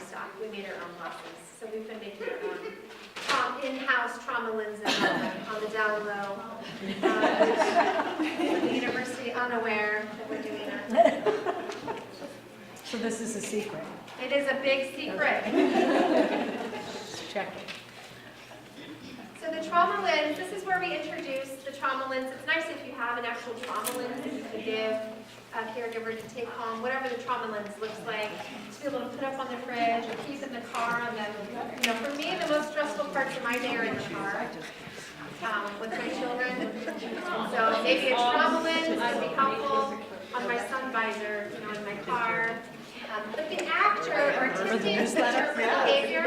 stock. We made our own glasses. So we've been making our own in-house trauma lenses on the down low. The university unaware that we're doing it. So this is a secret. It is a big secret. Just checking. So the trauma lens, this is where we introduce the trauma lens. It's nice if you have an actual trauma lens that you can give a caregiver to take home, whatever the trauma lens looks like, to be able to put up on the fridge or keep in the car. And then, for me, the most stressful parts of my day are in the car with my children. So maybe a trauma lens would be helpful on my sun visor, in my car. But the actor or attempting to interpret behavior,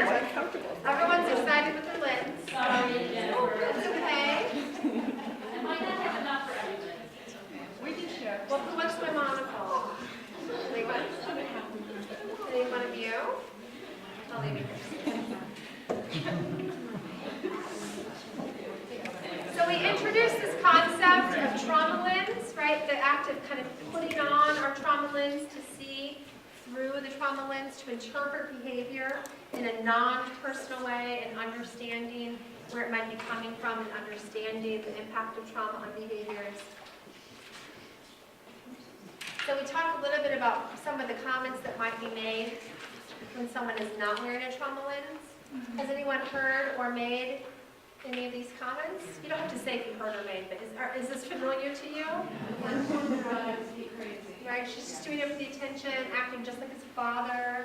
everyone's excited with the lens. It's okay. Well, what's my monocle? Any one of you? I'll leave it here. So we introduced this concept of trauma lens, right? The act of kind of putting on our trauma lens to see through the trauma lens, to interpret behavior in a non-personal way and understanding where it might be coming from and understanding the impact of trauma on behaviors. So we talked a little bit about some of the comments that might be made when someone is not wearing a trauma lens. Has anyone heard or made any of these comments? You don't have to say if you heard or made, but is this familiar to you? Right, she's just doing it for the attention, acting just like his father,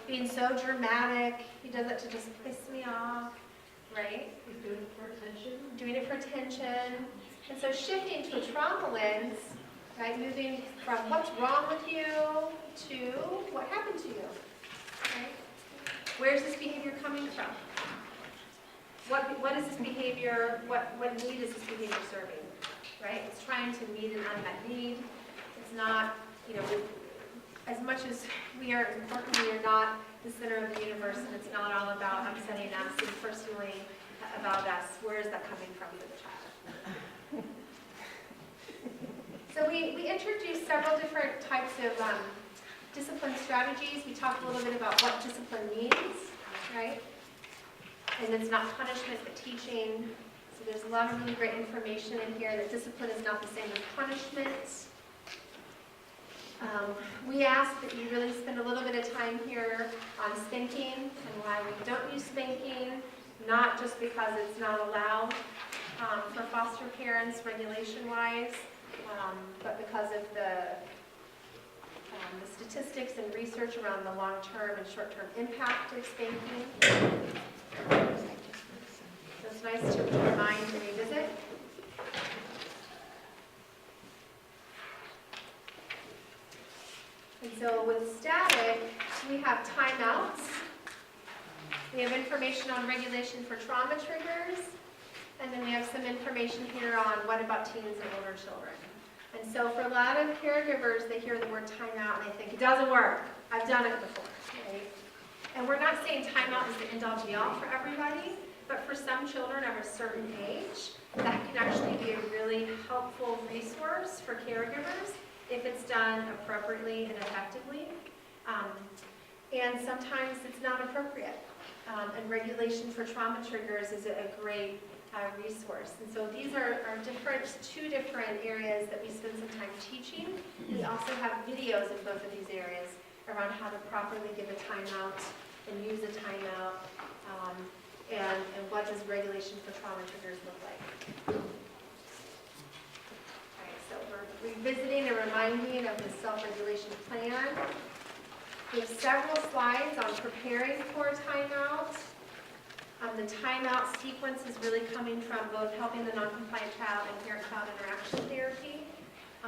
being so dramatic. He does it to just piss me off, right? He's doing it for attention. Doing it for attention. And so shifting to a trauma lens, right, moving from what's wrong with you to what happened to you, right? Where's this behavior coming from? What is this behavior, what need is this behavior serving, right? It's trying to meet an unmet need. It's not, as much as we are important, we are not the center of the universe, and it's not all about upsetting us and personally about us. Where is that coming from for the child? So we introduced several different types of discipline strategies. We talked a little bit about what discipline means, right? And it's not punishment, but teaching. So there's a lot of really great information in here that discipline is not the same as punishment. We ask that you really spend a little bit of time here on spanking and why we don't use spanking, not just because it's not allowed for foster parents regulation-wise, but because of the statistics and research around the long-term and short-term impact of spanking. So it's nice to remind and revisit. And so with static, we have timeouts. We have information on regulation for trauma triggers. And then we have some information here on what about teens and older children. And so for a lot of caregivers, they hear the word timeout and they think, it doesn't work. I've done it before. Right? And we're not saying timeout is the end-all be-all for everybody, but for some children of a certain age, that can actually be a really helpful resource for caregivers if it's done appropriately and effectively. And sometimes it's not appropriate. And regulation for trauma triggers is a great resource. And so these are two different areas that we spend some time teaching. We also have videos in both of these areas around how to properly give a timeout and use a timeout, and what does regulation for trauma triggers look like. All right, so we're revisiting and reminding of the self-regulation plan. We have several slides on preparing for a timeout. The timeout sequence is really coming from both helping the non-compliant child and parent-child interaction therapy.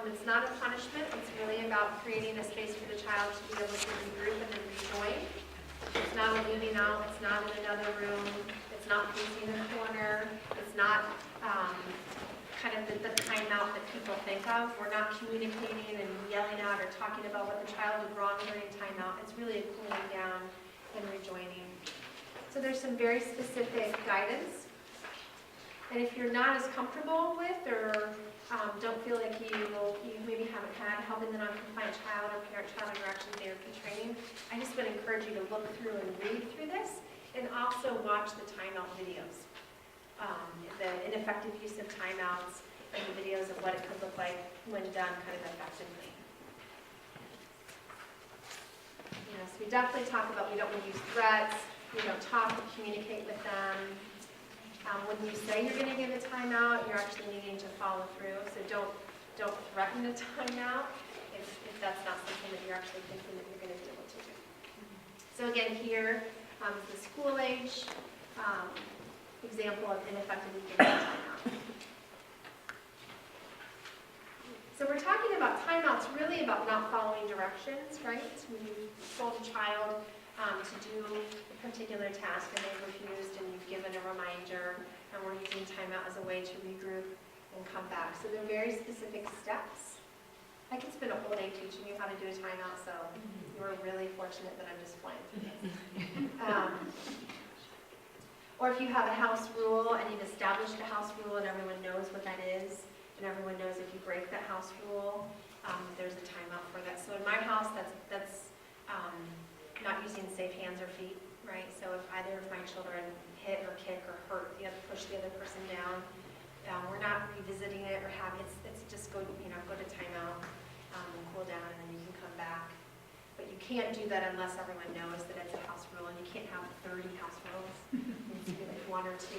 It's not a punishment. It's really about creating a space for the child to be able to regroup and then rejoin. It's not a moving out. It's not in another room. It's not facing a corner. It's not kind of the timeout that people think of. We're not communicating and yelling out or talking about what the child did wrong during timeout. It's really a cooling down and rejoining. So there's some very specific guidance. And if you're not as comfortable with or don't feel like you maybe haven't had help in the non-compliant child or parent-child interaction therapy training, I just would encourage you to look through and read through this and also watch the timeout videos. The ineffective use of timeouts and the videos of what it could look like when done kind of effectively. So we definitely talk about we don't want to use threats, we don't talk or communicate with them. When you say you're going to give a timeout, you're actually needing to follow through. So don't threaten a timeout if that's not something that you're actually thinking that you're going to be able to do. So again, here is the school age example of ineffectively giving a timeout. So we're talking about timeouts really about not following directions, right? When you told a child to do a particular task and they've refused and you've given a reminder, and we're using timeout as a way to regroup and come back. So they're very specific steps. I could spend a whole day teaching you how to do a timeout, so you are really fortunate that I'm just flying through this. Or if you have a house rule and you've established a house rule and everyone knows what that is, and everyone knows if you break that house rule, there's a timeout for that. So in my house, that's not using safe hands or feet, right? So if either of my children hit or kick or push the other person down, we're not revisiting it or having it's just go to timeout and cool down, and then you can come back. But you can't do that unless everyone knows that it's a house rule, and you can't have 30 house rules. It needs to be like 1 or 2.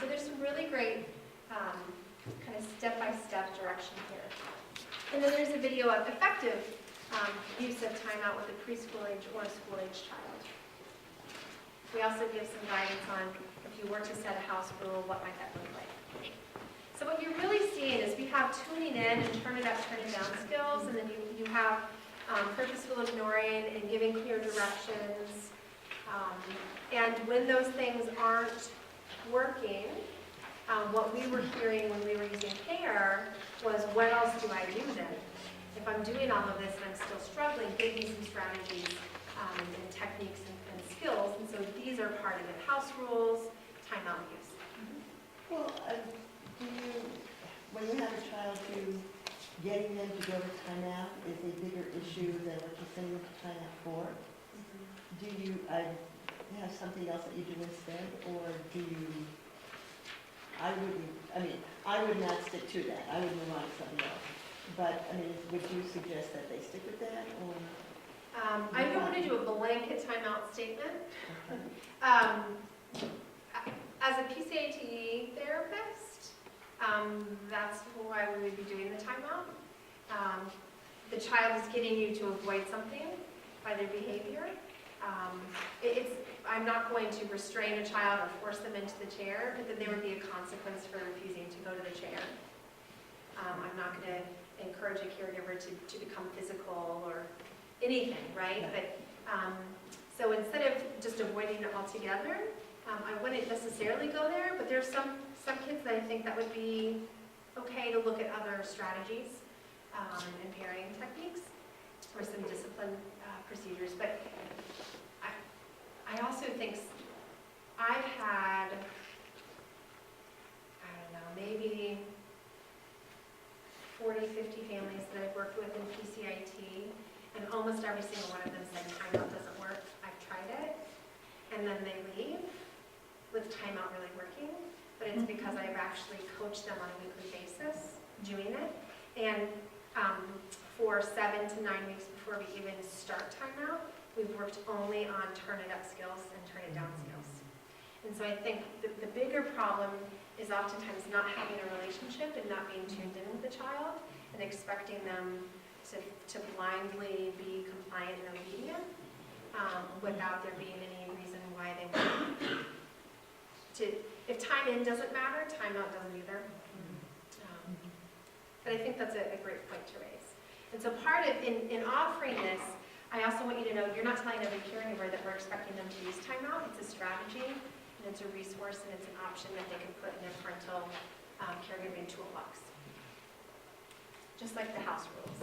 So there's some really great kind of step-by-step direction here. And then there's a video of effective use of timeout with a preschool age or a school age child. We also give some guidance on if you were to set a house rule, what might that look like. So what you're really seeing is we have tuning in and turn it up, turn it down skills, and then you have purposeful ignoring and giving clear directions. And when those things aren't working, what we were hearing when we were using CARE was, what else do I do then? If I'm doing all of this and I'm still struggling, give me some strategies and techniques and skills. And so these are part of it. House rules, timeout use. Well, when you have a child, getting them to go to timeout is a bigger issue than what you're sending them to timeout for? Do you have something else that you do instead, or do you? I would not stick to that. I would move on to something else. But, would you suggest that they stick with that, or? I don't want to do a blanket timeout statement. As a PCATE therapist, that's why we would be doing the timeout. The child is getting you to avoid something by their behavior. I'm not going to restrain a child or force them into the chair, but then there would be a consequence for refusing to go to the chair. I'm not going to encourage a caregiver to become physical or anything, right? But so instead of just avoiding it altogether, I wouldn't necessarily go there, but there's some kids that I think that would be okay to look at other strategies and parenting techniques or some discipline procedures. But I also think I've had, I don't know, maybe 40, 50 families that I've worked with in PCIT, and almost every single one of them said timeout doesn't work. I've tried it, and then they leave with timeout really working, but it's because I've actually coached them on a weekly basis doing it, and for 7 to 9 weeks before we even start timeout, we've worked only on turn it up skills and turn it down skills. And so I think the bigger problem is oftentimes not having a relationship and not being tuned in with the child and expecting them to blindly be compliant and obedient without there being any reason why they wouldn't. If time in doesn't matter, time out doesn't either. But I think that's a great point to raise. And so part of, in offering this, I also want you to know you're not telling every caregiver that we're expecting them to use timeout. It's a strategy, and it's a resource, and it's an option that they can put in their parental caregiving toolbox. Just like the house rules.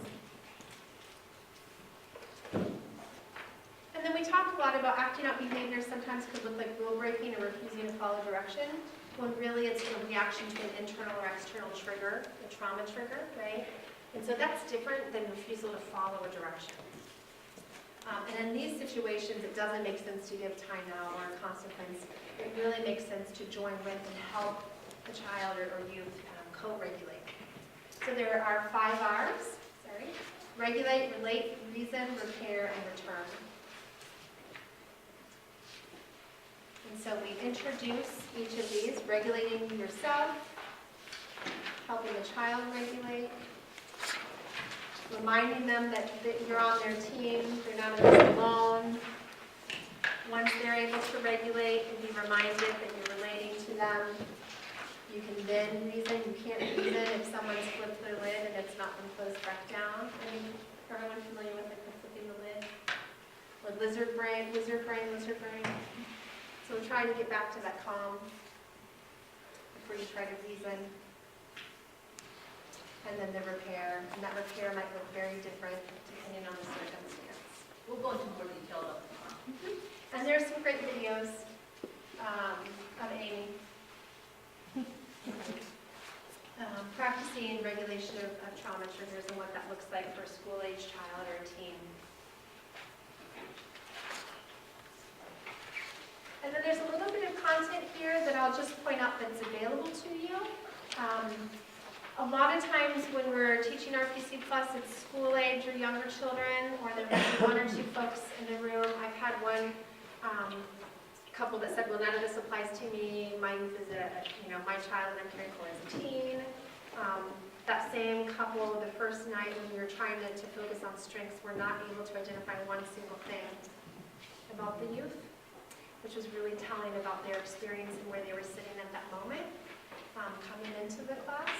And then we talked a lot about acting out behaviors sometimes could look like rule breaking or refusing to follow direction. when really it's a reaction to an internal or external trigger, a trauma trigger, right? And so that's different than refusal to follow a direction. And in these situations, it doesn't make sense to give timeout or a consequence. It really makes sense to join with and help the child or youth co-regulate. So there are 5 R's, sorry. Regulate, relate, reason, repair, and return. And so we introduce each of these, regulating yourself, helping the child regulate, reminding them that you're on their team, they're not alone. Once they're able to regulate and be reminded that you're relating to them, you can then reason. You can't reason if someone's flipped their lid and it's not been closed back down. I mean, everyone familiar with like flipping the lid? Or lizard brain. So we're trying to get back to that calm before you try to reason. And then the repair, and that repair might look very different depending on the circumstance. We'll go into more detail about the tomorrow. And there's some great videos of Amy practicing regulation of trauma triggers and what that looks like for a school-age child or a teen. And then there's a little bit of content here that I'll just point out that's available to you. A lot of times when we're teaching RPC Plus, it's school age or younger children, or there might be 1 or 2 folks in the room. I've had one couple that said, well, none of this applies to me. My youth is my child that I'm caring for is a teen. That same couple, the first night when we were trying to focus on strengths, were not able to identify one single thing about the youth, which was really telling about their experience and where they were sitting at that moment coming into the class.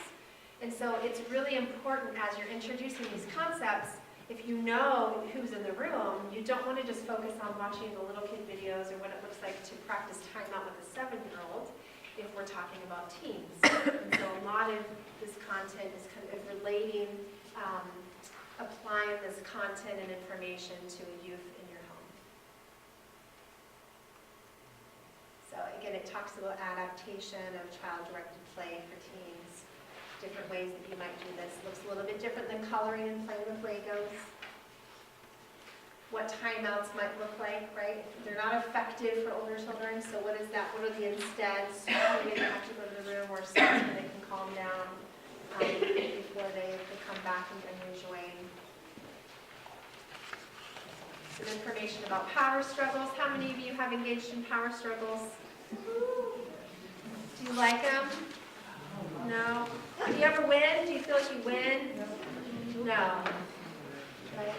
And so it's really important as you're introducing these concepts, if you know who's in the room, you don't want to just focus on watching the little kid videos or what it looks like to practice timeout with a 7-year-old if we're talking about teens. And so a lot of this content is kind of relating, applying this content and information to a youth in your home. So again, it talks about adaptation of child-directed play for teens. Different ways that you might do this. Looks a little bit different than coloring and playing with Legos. What timeouts might look like, right? They're not effective for older children, so what is that? What are the insteads? Maybe they have to go to the room or steps where they can calm down before they come back and rejoin. Some information about power struggles. How many of you have engaged in power struggles? Do you like them? No. Do you ever win? Do you feel like you win? No. Right?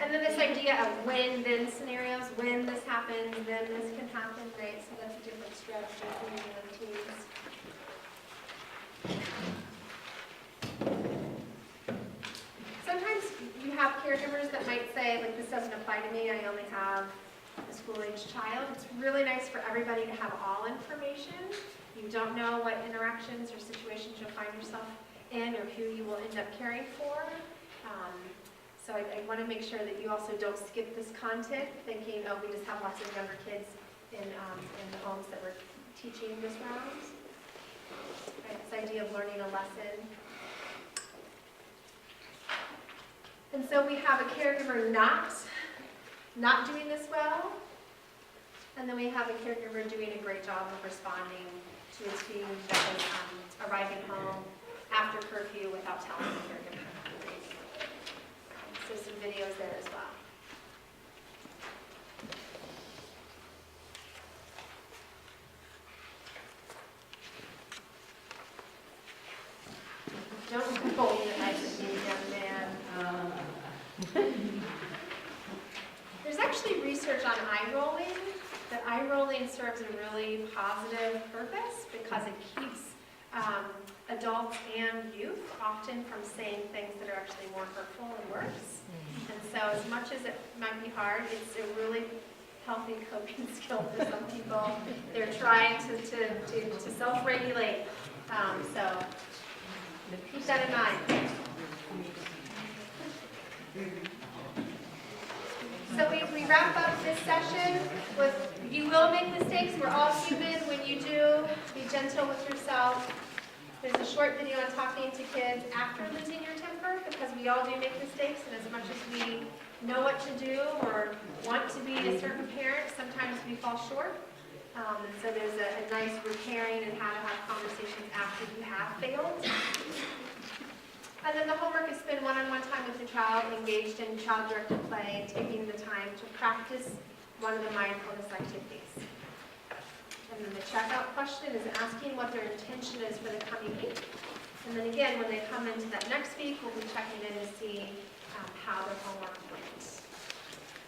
And then this idea of when-then scenarios, when this happens, then this can happen, right? So that's a different strategy for you and teams. Sometimes you have caregivers that might say, like, this doesn't apply to me, I only have a school-age child. It's really nice for everybody to have all information. You don't know what interactions or situations you'll find yourself in or who you will end up caring for. So I want to make sure that you also don't skip this content thinking, oh, we just have lots of younger kids in the homes that we're teaching this round. Right, this idea of learning a lesson. And so we have a caregiver not doing this well, and then we have a caregiver doing a great job of responding to a teen that is arriving home after curfew without telling the caregiver. So some videos there as well. Don't hold it nice and neat, young man. There's actually research on eye rolling, that eye rolling serves a really positive purpose because it keeps adults and youth often from saying things that are actually more hurtful and worse. And so as much as it might be hard, it's a really healthy coping skill for some people. They're trying to self-regulate. So keep that in mind. So we wrap up this session with, you will make mistakes, we're all human. When you do, be gentle with yourself. There's a short video on talking to kids after losing your temper, because we all do make mistakes, and as much as we know what to do or want to be a certain parent, sometimes we fall short. And so there's a nice repairing and how to have conversations after you have failed. And then the homework is spend one-on-one time with the child, engaged in child-directed play, and taking the time to practice one of the mindfulness activities. And then the checkout question is asking what their intention is for the coming week. And then again, when they come into that next week, we'll be checking in to see how their homework went.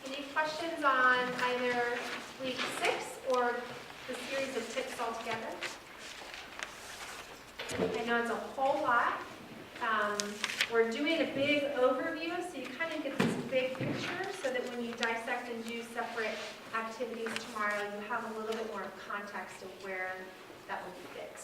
Any questions on either week 6 or the series of tips altogether? I know it's a whole lot. We're doing a big overview, so you kind of get this big picture so that when you dissect and do separate activities tomorrow, you have a little bit more context of where that would fit.